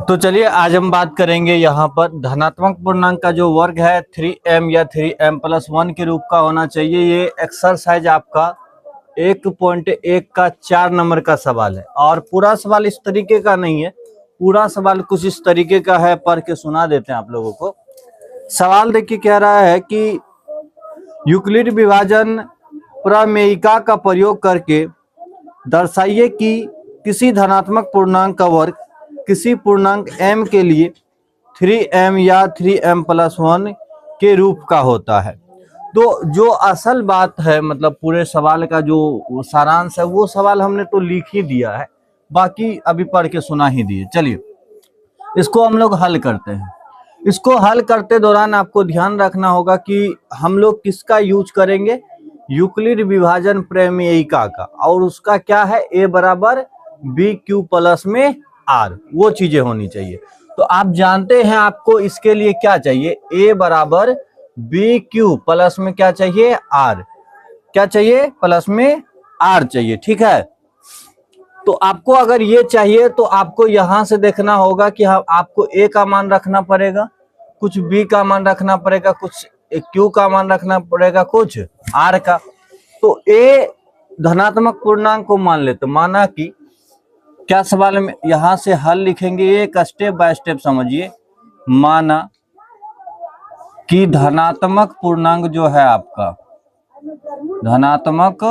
तो चलिए आज हम बात करेंगे यहाँ पर धनात्मक पूर्णांक का जो वर्ग है 3m या 3m+1 के रूप का होना चाहिए। ये एक्सरसाइज आपका 1.1 का 4 नंबर का सवाल है और पूरा सवाल इस तरीके का नहीं है, पूरा सवाल कुछ इस तरीके का है, पढ़ के सुना देते हैं आप लोगों को। सवाल देखिए कह रहा है कि यूक्लिड विभाजन प्रमेयिका का प्रयोग करके दर्शाइए कि किसी धनात्मक पूर्णांक का वर्ग किसी पूर्णांक m के लिए 3m या 3m+1 के रूप का होता है। तो जो असल बात है, मतलब पूरे सवाल का जो सारांश है वो सवाल हमने तो लिख ही दिया है, बाकी अभी पढ़ के सुना ही दिए। चलिए इसको हम लोग हल करते हैं। इसको हल करते दौरान आपको ध्यान रखना होगा कि हम लोग किसका यूज करेंगे, यूक्लिड विभाजन प्रमेयिका का, और उसका क्या है a बराबर BQ प्लस में R, वो चीजें होनी चाहिए। तो आप जानते हैं आपको इसके लिए क्या चाहिए, a बराबर BQ प्लस में क्या चाहिए R, क्या चाहिए प्लस में R चाहिए, ठीक है। तो आपको अगर ये चाहिए तो आपको यहां से देखना होगा कि आपको a का मान रखना पड़ेगा, कुछ b का मान रखना पड़ेगा, कुछ q का मान रखना पड़ेगा, कुछ r का। तो a धनात्मक पूर्णांक को मान लेते, माना कि क्या सवाल में यहां से हल लिखेंगे, एक स्टेप बाय स्टेप समझिए। माना कि धनात्मक पूर्णांक जो है आपका, धनात्मक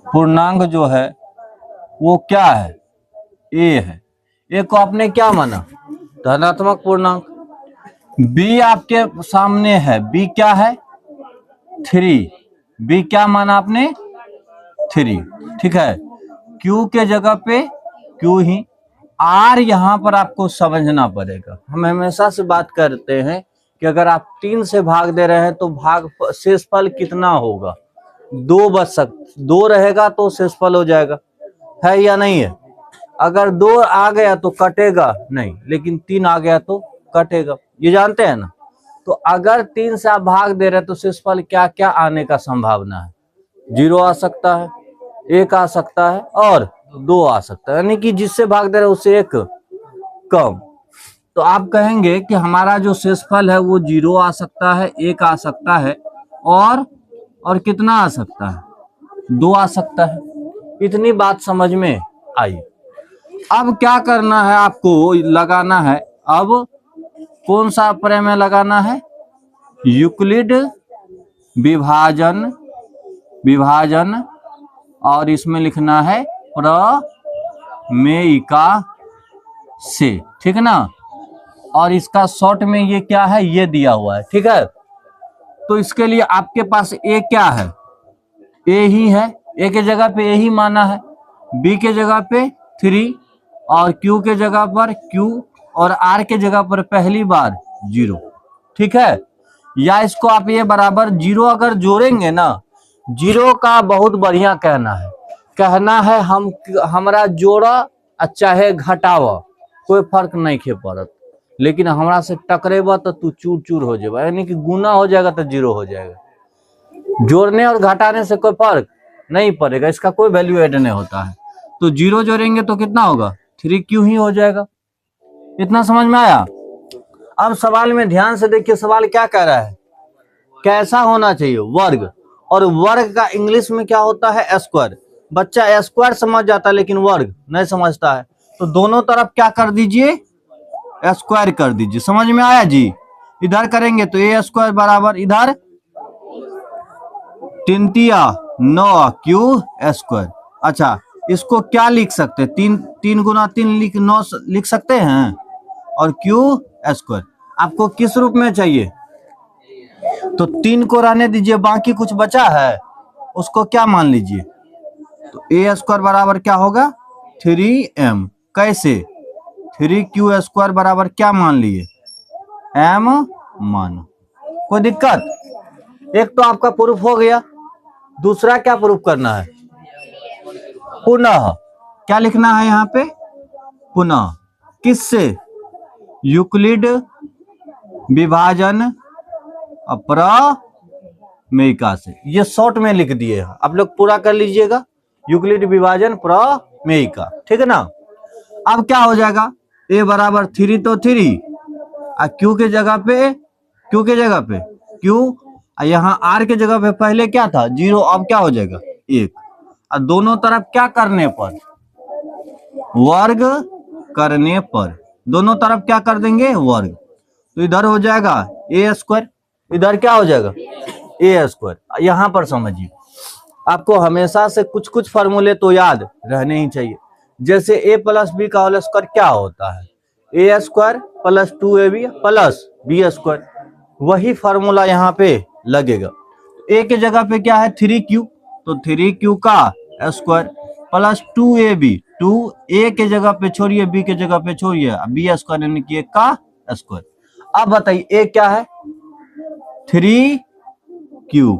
पूर्णांक जो है वो क्या है, a है। a को आपने क्या माना, धनात्मक पूर्णांक। b आपके सामने है, b क्या है 3, b क्या माना आपने 3, ठीक है। q के जगह पे q ही, r यहाँ पर आपको समझना पड़ेगा। हम हमेशा से बात करते हैं कि अगर आप 3 से भाग दे रहे हैं तो भाग शेषफल कितना होगा, 2 बच सकता, 2 रहेगा तो शेषफल हो जाएगा, है या नहीं है। अगर 2 आ गया तो कटेगा नहीं, लेकिन 3 आ गया तो कटेगा, ये जानते हैं ना। तो अगर 3 से आप भाग दे रहे हैं तो शेषफल क्या क्या आने का संभावना है, 0 आ सकता है, 1 आ सकता है और 2 आ सकता है, यानी कि जिससे भाग दे रहे उससे 1 कम। तो आप कहेंगे कि हमारा जो शेषफल है वो 0 आ सकता है, 1 आ सकता है और कितना आ सकता है, 2 आ सकता है। इतनी बात समझ में आई। अब क्या करना है, आपको लगाना है, अब कौन सा प्रमेय लगाना है, यूक्लिड विभाजन और इसमें लिखना है प्रमेयिका से, ठीक ना। और इसका शॉर्ट में ये क्या है, ये दिया हुआ है, ठीक है। तो इसके लिए आपके पास a क्या है, a ही है, a के जगह पे a ही माना है, b के जगह पे 3 और q के जगह पर q और r के जगह पर पहली बार 0, ठीक है। या इसको आप ये बराबर 0 अगर जोड़ेंगे ना, 0 का बहुत बढ़िया कहना है हमारा जोड़ा चाहे घटावा कोई फर्क नहीं खे पड़त, लेकिन हमरा से टकरेबा तो तू चूर चूर हो जाएगा, यानी कि गुना हो जाएगा तो 0 हो जाएगा। जोड़ने और घटाने से कोई फर्क नहीं पड़ेगा, इसका कोई वैल्यू ऐड नहीं होता है। तो 0 जोड़ेंगे तो कितना होगा, 3q ही हो जाएगा। इतना समझ में आया। अब सवाल में ध्यान से देखिए, सवाल क्या कह रहा है, कैसा होना चाहिए वर्ग, और वर्ग का इंग्लिश में क्या होता है, स्क्वायर। बच्चा स्क्वायर समझ जाता है लेकिन वर्ग नहीं समझता है, तो दोनों तरफ क्या कर दीजिए, स्क्वायर कर दीजिए। समझ में आया जी। इधर करेंगे तो a² बराबर इधर 3 तिया 9 q²। अच्छा, इसको क्या लिख सकते हैं, 3 गुना 3 9 लिख सकते हैं, और q²। आपको किस रूप में चाहिए, तो 3 को रहने दीजिए, बाकी कुछ बचा है उसको क्या मान लीजिए, तो a² बराबर क्या होगा 3m। कैसे, 3q² बराबर क्या मान लिए, m मान। कोई दिक्कत। एक तो आपका प्रूफ हो गया, दूसरा क्या प्रूफ करना है, पुनः क्या लिखना है यहाँ पे, पुनः किससे, यूक्लिड विभाजन प्रमेयिका से। ये शॉर्ट में लिख दिए, आप लोग पूरा कर लीजिएगा, यूक्लिड विभाजन प्रमेयिका, ठीक है ना। अब क्या हो जाएगा, ए बराबर 3 तो 3 और क्यू के जगह पे क्यू, यहाँ आर के जगह पे पहले क्या था 0, अब क्या हो जाएगा 1। और दोनों तरफ क्या करने पर, वर्ग करने पर, दोनों तरफ क्या कर देंगे वर्ग, तो इधर हो जाएगा ए स्क्वायर, इधर क्या हो जाएगा ए स्क्वायर। यहां पर समझिए, आपको हमेशा से कुछ कुछ फॉर्मूले तो याद रहने ही चाहिए। जैसे ए प्लस बी का होल स्क्वायर क्या होता है, A square plus 2ab plus B square, वही फॉर्मूला यहाँ पे लगेगा। ए के जगह पे क्या है 3q, तो 3q का स्क्वायर प्लस 2ab, 2a के जगह पे छोड़िए, b के जगह पे छोड़िए, बी स्क्वायर यानी कि 1 का स्क्वायर। अब बताइए ए क्या है 3q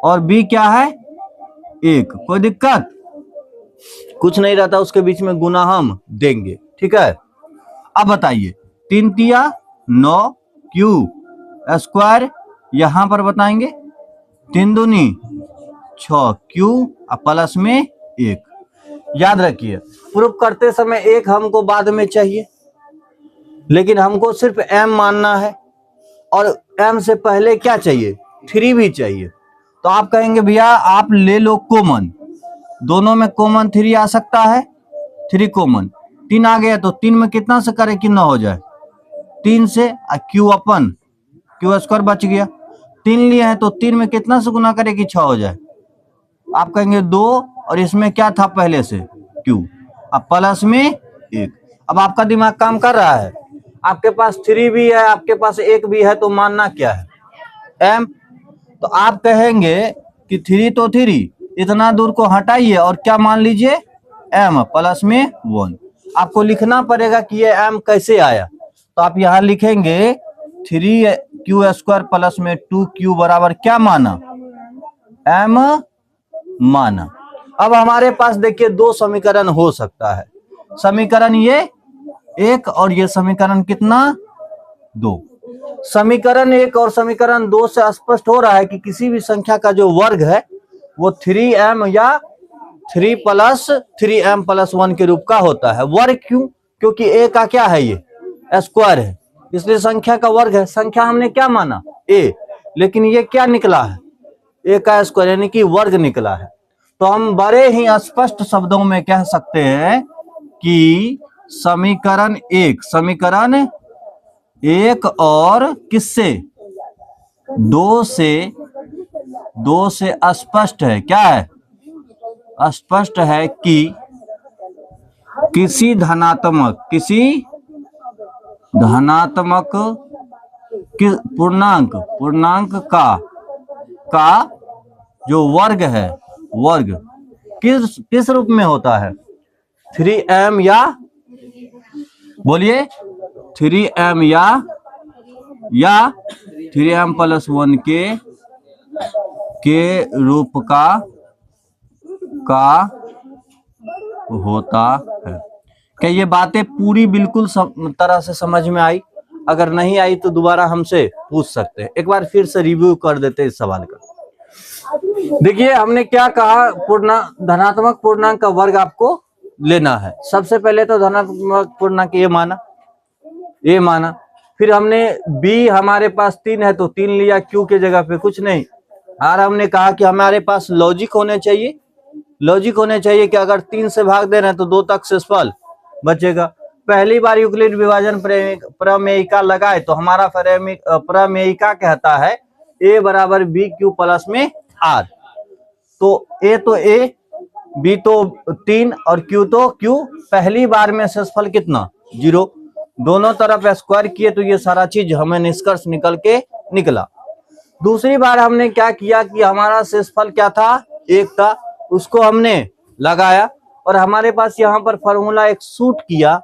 और b क्या है 1, कोई दिक्कत कुछ नहीं रहता, उसके बीच में गुना हम देंगे, ठीक है। अब बताइए 3 तिया 9q स्क्वायर, यहां पर बताएंगे 3 दूनी 6q प्लस में 1। याद रखिए प्रूफ करते समय 1 हमको बाद में चाहिए, लेकिन हमको सिर्फ m मानना है, और m से पहले क्या चाहिए 3 भी चाहिए। तो आप कहेंगे भैया आप ले लो कॉमन, दोनों में कॉमन 3 आ सकता है, 3 कॉमन, 3 आ गया तो 3 में कितना से करे कि 9 हो जाए, 3 से क्यू स्क्वायर बच गया, 3 लिए हैं तो 3 में कितना से गुना करे कि 6 हो जाए। आप कहेंगे 2 और इसमें क्या था पहले से क्यू, अब प्लस में 1। अब आपका दिमाग काम कर रहा है, आपके पास 3 भी है, आपके पास 1 भी है, तो मानना क्या है m। तो आप कहेंगे कि 3 तो 3, इतना दूर को हटाइए और क्या मान लीजिए m प्लस में 1। आपको लिखना पड़ेगा कि ये m कैसे आया, तो आप यहां लिखेंगे 3q स्क्वायर प्लस में 2q बराबर क्या माना m माना। अब हमारे पास देखिए 2 समीकरण हो सकता है, समीकरण ये 1 और ये समीकरण कितना 2। समीकरण 1 और समीकरण 2 से स्पष्ट हो रहा है कि किसी भी संख्या का जो वर्ग है वो 3m या 3 प्लस 3m प्लस 1 के रूप का होता है। वर्ग क्यों, क्योंकि a का क्या है ये स्क्वायर है, इसलिए संख्या का वर्ग है। संख्या हमने क्या माना a, लेकिन ये क्या निकला है a का स्क्वायर यानी कि वर्ग निकला है। तो हम बड़े ही स्पष्ट शब्दों में कह सकते हैं कि समीकरण 1 और किससे 2 से स्पष्ट है, क्या है स्पष्ट है कि किसी धनात्मक पूर्णांक का जो वर्ग है, वर्ग किस रूप में होता है 3m या बोलिए 3m या 3m प्लस 1 के रूप का होता है। क्या ये बातें पूरी बिल्कुल तरह से समझ में आई? अगर नहीं आई तो दोबारा हमसे पूछ सकते हैं, एक बार फिर से रिव्यू कर देते हैं इस सवाल का। देखिए हमने क्या कहा, धनात्मक पूर्णांक का वर्ग आपको लेना है। सबसे पहले तो धनात्मक पूर्णांक ये माना, फिर हमने b हमारे पास 3 है तो 3 लिया, q के जगह पे कुछ नहीं। और हमने कहा कि हमारे पास लॉजिक होने चाहिए कि अगर 3 से भाग दे रहे हैं तो 2 तक शेषफल बचेगा। पहली बार यूक्लिड विभाजन प्रमेयिका लगाए तो हमारा प्रमेयिका कहता है a बराबर बी क्यू प्लस में r। तो a तो a, b तो 3 और q तो q। पहली बार में शेषफल कितना 0, दोनों तरफ स्क्वायर किए तो ये सारा चीज हमें निष्कर्ष निकल के निकला। दूसरी बार हमने क्या किया कि हमारा शेषफल क्या था 1 था, उसको हमने लगाया और हमारे पास यहाँ पर फॉर्मूला एक सूट किया,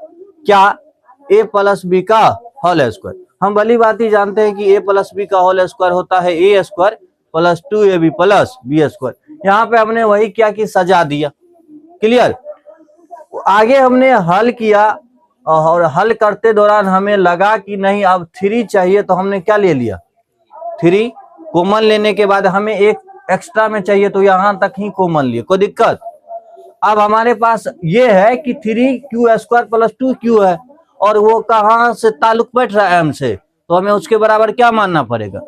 क्या a प्लस बी का होल स्क्वायर। हम भली बात ही जानते हैं कि a प्लस बी का होल स्क्वायर होता है a square plus 2ab plus B square. यहाँ पे हमने वही किया कि सजा दिया, क्लियर। आगे हमने हल किया और हल करते दौरान हमें लगा कि नहीं अब 3 चाहिए, तो हमने क्या ले लिया 3 कॉमन लेने के बाद हमें एक एक्स्ट्रा में चाहिए तो यहां तक ही कॉमन लिए, कोई दिक्कत। अब हमारे पास ये है कि 3q स्क्वायर प्लस 2q है और वो कहाँ से ताल्लुक बैठ रहा है, एम से, तो हमें उसके बराबर क्या मानना पड़ेगा,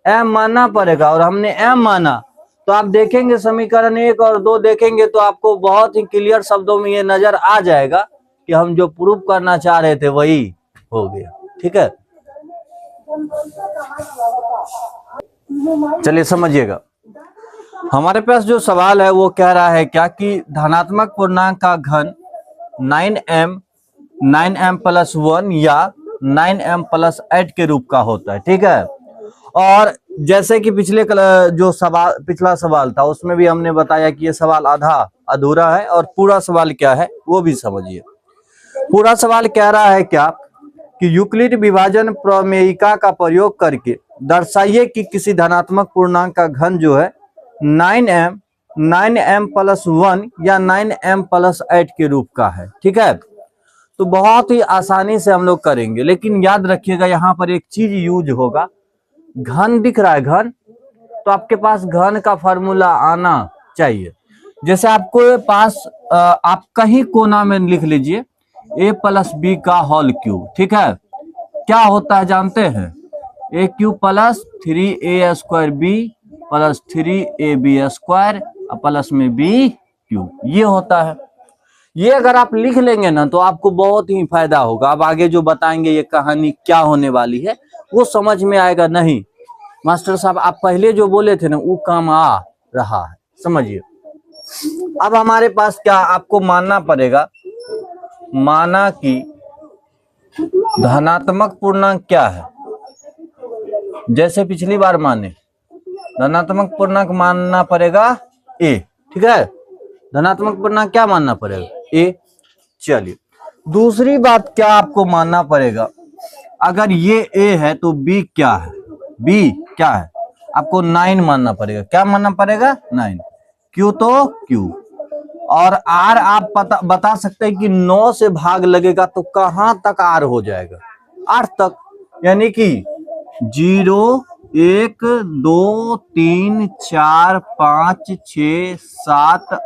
एम मानना पड़ेगा। और हमने एम माना तो आप देखेंगे समीकरण 1 और 2 देखेंगे तो आपको बहुत ही क्लियर शब्दों में ये नजर आ जाएगा कि हम जो प्रूफ करना चाह रहे थे वही हो गया। ठीक है, चलिए समझिएगा। हमारे पास जो सवाल है वो कह रहा है क्या कि धनात्मक पूर्णांक का घन 9m प्लस 1 या 9m प्लस 8 के रूप का होता है। ठीक है, और जैसे कि पिछला सवाल था उसमें भी हमने बताया कि ये सवाल आधा अधूरा है, और पूरा सवाल क्या है वो भी समझिए। पूरा सवाल कह रहा है क्या कि यूक्लिड विभाजन प्रमेयिका का प्रयोग करके दर्शाइए कि किसी धनात्मक पूर्णांक का घन जो है 9m प्लस 1 या 9m प्लस 8 के रूप का है। ठीक है, तो बहुत ही आसानी से हम लोग करेंगे, लेकिन याद रखिएगा यहाँ पर एक चीज यूज होगा। घन दिख रहा है घन, तो आपके पास घन का फॉर्मूला आना चाहिए। जैसे आपको पास आप कहीं कोना में लिख लीजिए a प्लस बी का होल क्यूब। ठीक है, क्या होता है जानते हैं, a cube plus 3a square b plus 3ab square plus में b क्यूब, ये होता है। ये अगर आप लिख लेंगे ना तो आपको बहुत ही फायदा होगा। अब आगे जो बताएंगे ये कहानी क्या होने वाली है वो समझ में आएगा। नहीं मास्टर साहब आप पहले जो बोले थे ना वो काम आ रहा है, समझिए। अब हमारे पास क्या आपको मानना पड़ेगा, माना कि धनात्मक पूर्णांक क्या है, जैसे पिछली बार माने धनात्मक पूर्णांक मानना पड़ेगा a। ठीक है, धनात्मक पूर्णांक क्या मानना पड़ेगा, a। चलिए दूसरी बात क्या आपको मानना पड़ेगा, अगर ये a है तो b क्या है, b क्या है, आपको 9 मानना पड़ेगा। क्या मानना पड़ेगा, 9। q तो q, और r आप बता सकते हैं कि 9 से भाग लगेगा तो कहां तक r हो जाएगा, 8 तक, यानी कि 0 1 2 3 4 5 6 7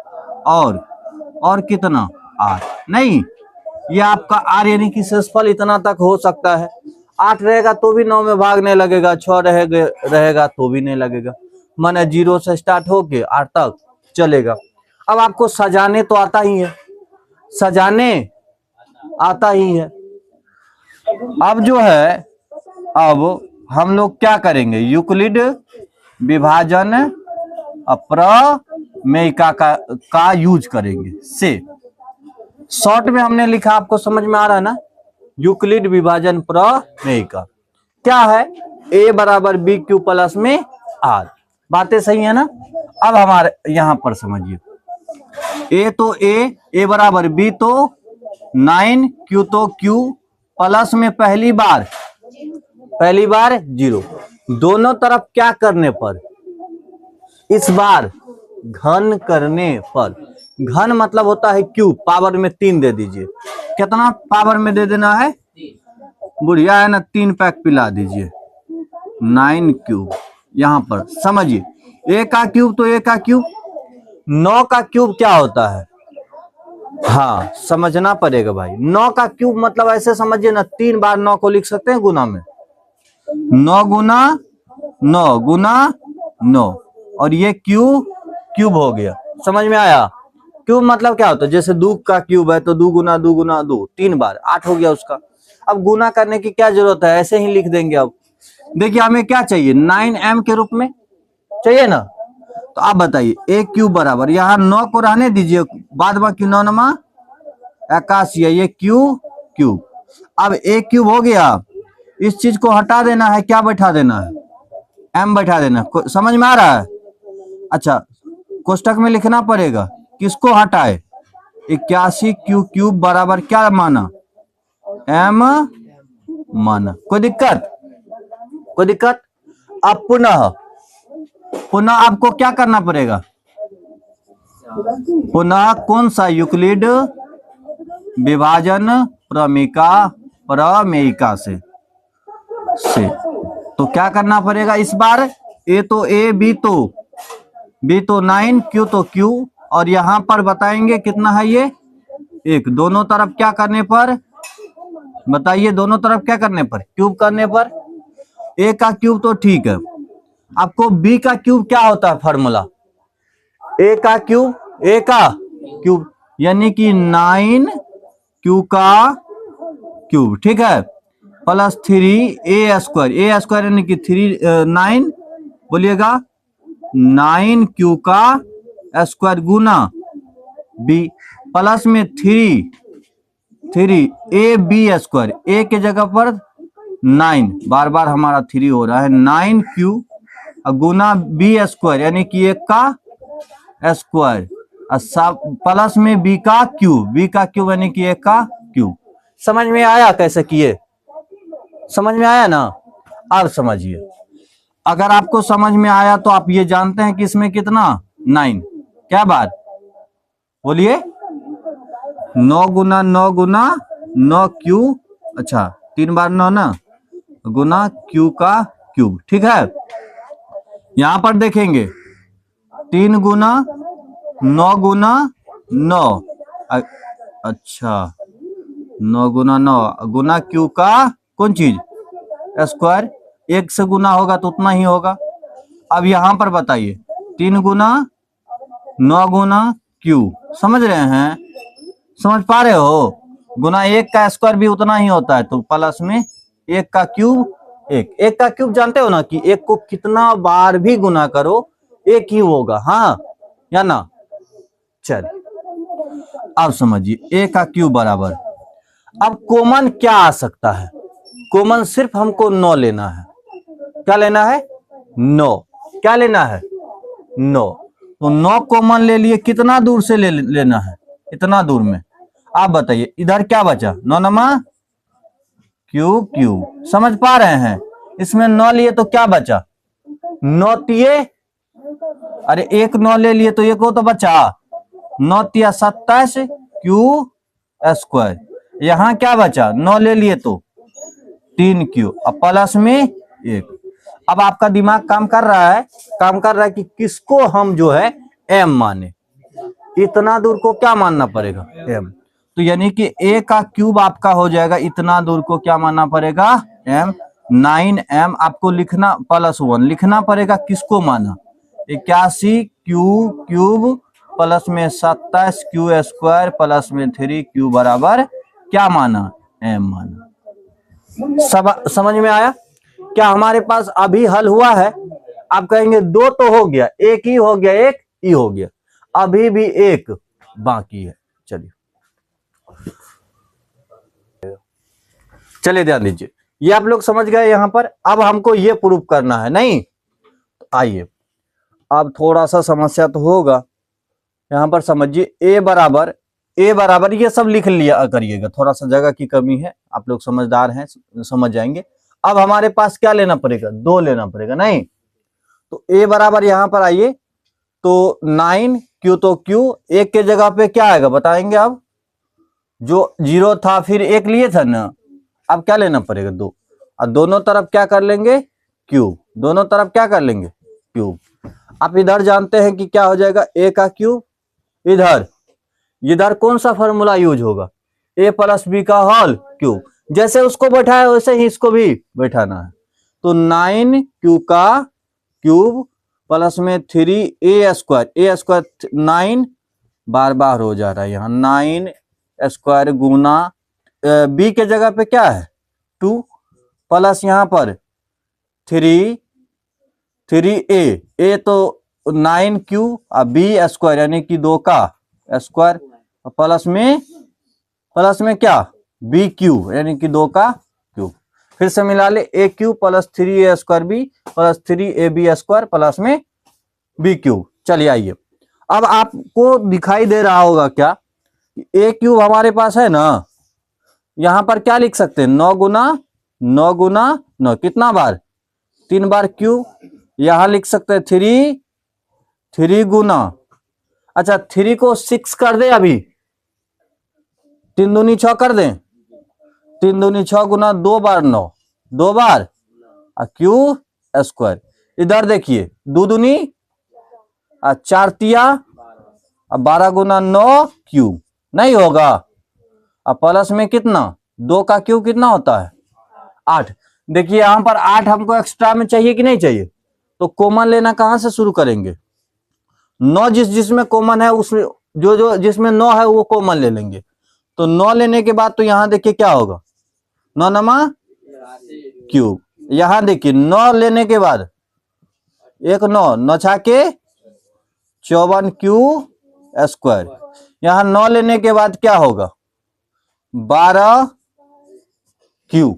और कितना 8, नहीं ये आपका r यानी कि शेषफल इतना तक हो सकता है। 8 रहेगा तो भी 9 में भागने लगेगा, 6 रहेगा तो भी नहीं लगेगा, माने 0 से स्टार्ट होके 8 तक चलेगा। अब आपको सजाने तो आता ही है, सजाने आता ही है। अब जो है अब हम लोग क्या करेंगे, यूक्लिड विभाजन प्रमेयिका का यूज करेंगे से। शॉर्ट में हमने लिखा, आपको समझ में आ रहा है ना, यूक्लिड विभाजन प्रमेयिका क्या है, a बराबर बी क्यू प्लस में r। बातें सही है ना। अब हमारे यहां पर समझिए, a तो a बराबर b तो 9, q तो q, प्लस में पहली बार 0, दोनों तरफ क्या करने पर, इस बार घन करने पर, घन मतलब होता है क्यूब, पावर में 3 दे दीजिए। कितना पावर में दे देना है, बुढ़िया है ना, 3 पैक पिला दीजिए, 9 क्यूब। यहां पर समझिए, a का क्यूब तो a का क्यूब, 9 का क्यूब क्या होता है, हाँ समझना पड़ेगा भाई। 9 का क्यूब मतलब ऐसे समझिए ना, 3 बार 9 को लिख सकते हैं गुना में, 9 गुना 9 गुना 9, और ये क्यूब हो गया। समझ में आया, क्यूब मतलब क्या होता है, जैसे 2 का क्यूब है तो 2 गुना 2 गुना 2, 3 बार 8 हो गया उसका। अब गुना करने की क्या जरूरत है, ऐसे ही लिख देंगे। अब देखिए हमें क्या चाहिए, 9m के रूप में चाहिए ना, तो आप बताइए a क्यूब बराबर, यहाँ 9 को रहने दीजिए, बाद बाकी 9 नमा 81 है, ये क्यूब। अब a क्यूब हो गया, इस चीज को हटा देना है, क्या बैठा देना है, m बैठा देना है। समझ में आ रहा है, अच्छा कोष्टक में लिखना पड़ेगा, किसको हटाए, 81 क्यूब बराबर क्या माना, m माना। कोई दिक्कत। अब पुनः आपको क्या करना पड़ेगा, पुनः कौन सा, यूक्लिड विभाजन प्रमेयिका से तो क्या करना पड़ेगा इस बार, a तो a, b तो 9, q तो q, और यहां पर बताएंगे कितना है ये 1, दोनों तरफ क्या करने पर बताइए दोनों तरफ क्या करने पर, क्यूब करने पर। ए का क्यूब तो ठीक है, आपको बी का क्यूब क्या होता है फॉर्मूला, ए का क्यूब यानी कि 9 क्यू का क्यूब, ठीक है, प्लस 3 ए स्क्वायर यानी कि 9 बोलिएगा 9 क्यू का स्क्वायर गुना बी प्लस में 3 ए बी स्क्वायर, ए के जगह पर 9, बार बार हमारा 3 हो रहा है, 9 क्यू गुना बी स्क्वायर यानी कि एक का स्क्वायर प्लस में बी का क्यूब यानी कि एक का क्यूब। समझ में आया कैसे किए, समझ में आया ना। अब समझिए, अगर आपको समझ में आया तो आप ये जानते हैं कि इसमें कितना 9, क्या बात बोलिए, 9 गुना 9 क्यू, अच्छा 3 बार 9 ना, गुना क्यू का क्यूब, ठीक है। यहां पर देखेंगे 3 गुना 9 गुना 9, अच्छा 9 गुना 9 गुना क्यू का कौन चीज स्क्वायर, 1 से गुना होगा तो उतना ही होगा। अब यहां पर बताइए 3 गुना 9 गुना क्यू, समझ रहे हैं, समझ पा रहे हो, गुना 1 का स्क्वायर भी उतना ही होता है, तो प्लस में 1 का क्यूब, एक का क्यूब जानते हो ना कि 1 को कितना बार भी गुना करो 1 ही होगा, हाँ या ना। चल अब समझिए ए का क्यूब बराबर, अब कॉमन क्या आ सकता है, कॉमन सिर्फ हमको 9 लेना है, क्या लेना है 9, क्या लेना है 9, तो 9 कॉमन ले लिए, कितना दूर से लेना है, इतना दूर में। आप बताइए इधर क्या बचा, 9 नमा क्यूब, समझ पा रहे हैं, इसमें 9 लिए तो क्या बचा 9 तिये, अरे 1 9 ले लिए तो 1 को तो बचा 9 तिया 27 क्यू स्क्वायर, यहां क्या बचा 9 ले लिए तो 3 क्यू अब प्लस में 1। अब आपका दिमाग काम कर रहा है कि किसको हम जो है m माने, इतना दूर को क्या मानना पड़ेगा m, तो यानी कि a का क्यूब आपका हो जाएगा, इतना दूर को क्या मानना पड़ेगा m, 9m आपको लिखना +1 लिखना पड़ेगा, किसको माना 81 क्यू क्यूब प्लस में 27 क्यू स्क्वायर प्लस में 3 क्यू बराबर क्या माना m माना। समझ में आया, क्या हमारे पास अभी हल हुआ है, आप कहेंगे 2 तो हो गया, 1 ही हो गया, 1 ही हो गया, अभी भी 1 बाकी है। चलिए ध्यान दीजिए, ये आप लोग समझ गए यहां पर। अब हमको ये प्रूव करना है, नहीं आइए अब थोड़ा सा समस्या तो होगा, यहां पर समझिए ए बराबर ये सब लिख लिया करिएगा, थोड़ा सा जगह की कमी है, आप लोग समझदार हैं समझ जाएंगे। अब हमारे पास क्या लेना पड़ेगा 2 लेना पड़ेगा, नहीं तो ए बराबर यहां पर आइए, तो 9 क्यू तो क्यू, 1 के जगह पे क्या आएगा बताएंगे, अब जो 0 था फिर 1 लिए था ना, अब क्या लेना पड़ेगा 2, और दोनों तरफ क्या कर लेंगे क्यूब, दोनों तरफ क्या कर लेंगे क्यूब। आप इधर जानते हैं कि क्या हो जाएगा ए का क्यूब, इधर कौन सा फॉर्मूला यूज होगा a प्लस बी का होल क्यूब, जैसे उसको बैठाया वैसे ही इसको भी बैठाना है, तो 9 क्यू का क्यूब प्लस में 3 ए स्क्वायर 9 बार बार हो जा रहा है यहाँ 9 स्क्वायर गुना बी के जगह पे क्या है 2 प्लस यहाँ पर 3 ए तो 9 क्यू और बी स्क्वायर यानी कि 2 का स्क्वायर प्लस में क्या बी क्यू यानी कि 2 का क्यूब, फिर से मिला ले A cube plus 3 A square B plus 3 A B square plus में बी क्यूब। चलिए आइए, अब आपको दिखाई दे रहा होगा क्या ए क्यूब हमारे पास है ना, यहां पर क्या लिख सकते हैं 9 गुना 9 कितना बार 3 बार क्यूब, यहां लिख सकते हैं 3 गुना, अच्छा 3 को 6 कर दे, अभी 3 दूनी 6 कर दें, 3 दूनी 6 गुना 2 बार 9 2 बार क्यू स्क्वायर, इधर देखिए 2 दूनी 4 तिया 12 गुना 9 क्यू नहीं होगा, प्लस में कितना 2 का क्यूब कितना होता है 8। देखिए यहां पर 8 हमको एक्स्ट्रा में चाहिए कि नहीं चाहिए, तो कॉमन लेना कहां से शुरू करेंगे, 9 जिसमें कॉमन है उसमें जो जिसमें 9 है वो कॉमन ले लेंगे। तो 9 लेने के बाद तो यहां देखिए क्या होगा, 9 नमा क्यूब। यहां देखिए 9 लेने के बाद एक 9 छा के 54 क्यू स्क्वायर। यहां 9 लेने के बाद क्या होगा 12 क्यू,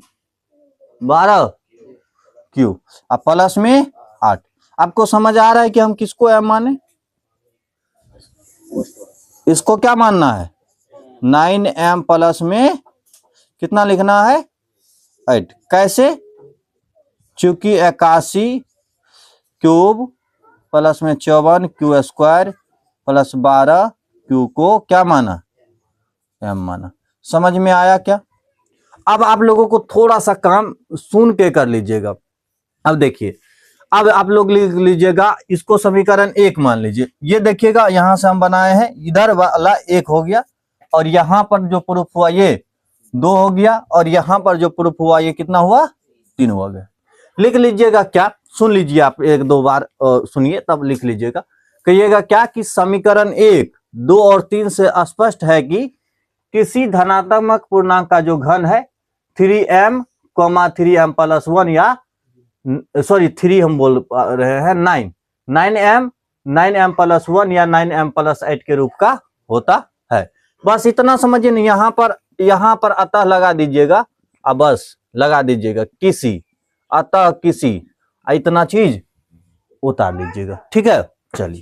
12 क्यू अब प्लस में 8। आपको समझ आ रहा है कि हम किसको एम माने, इसको क्या मानना है 9m प्लस में कितना लिखना है 8। कैसे, चूंकि 81 क्यूब प्लस में 54 क्यू स्क्वायर प्लस 12 क्यू को क्या माना एम माना। समझ में आया क्या। अब आप लोगों को थोड़ा सा काम सुन के कर लीजिएगा। अब देखिए, अब आप लोग लिख लीजिएगा इसको समीकरण 1 मान लीजिए। ये देखिएगा यहां से हम बनाए हैं, इधर वाला 1 हो गया और यहां पर जो प्रूफ हुआ ये 2 हो गया और यहां पर जो प्रूफ हुआ ये कितना हुआ 3 हो गया। लिख लीजिएगा क्या, सुन लीजिए आप 1-2 बार सुनिए तब लिख लीजिएगा। कहिएगा क्या कि समीकरण 1, 2 और 3 से स्पष्ट है कि किसी धनात्मक पूर्णांक का जो घन है 3m, 3m प्लस 1 या सॉरी 3 हम बोल रहे हैं 9m प्लस 1 या 9m प्लस 8 के रूप का होता है। बस इतना समझिए नहीं, यहां पर अतः लगा दीजिएगा, अब बस लगा दीजिएगा किसी, अतः किसी, इतना चीज उतार लीजिएगा। ठीक है, चलिए।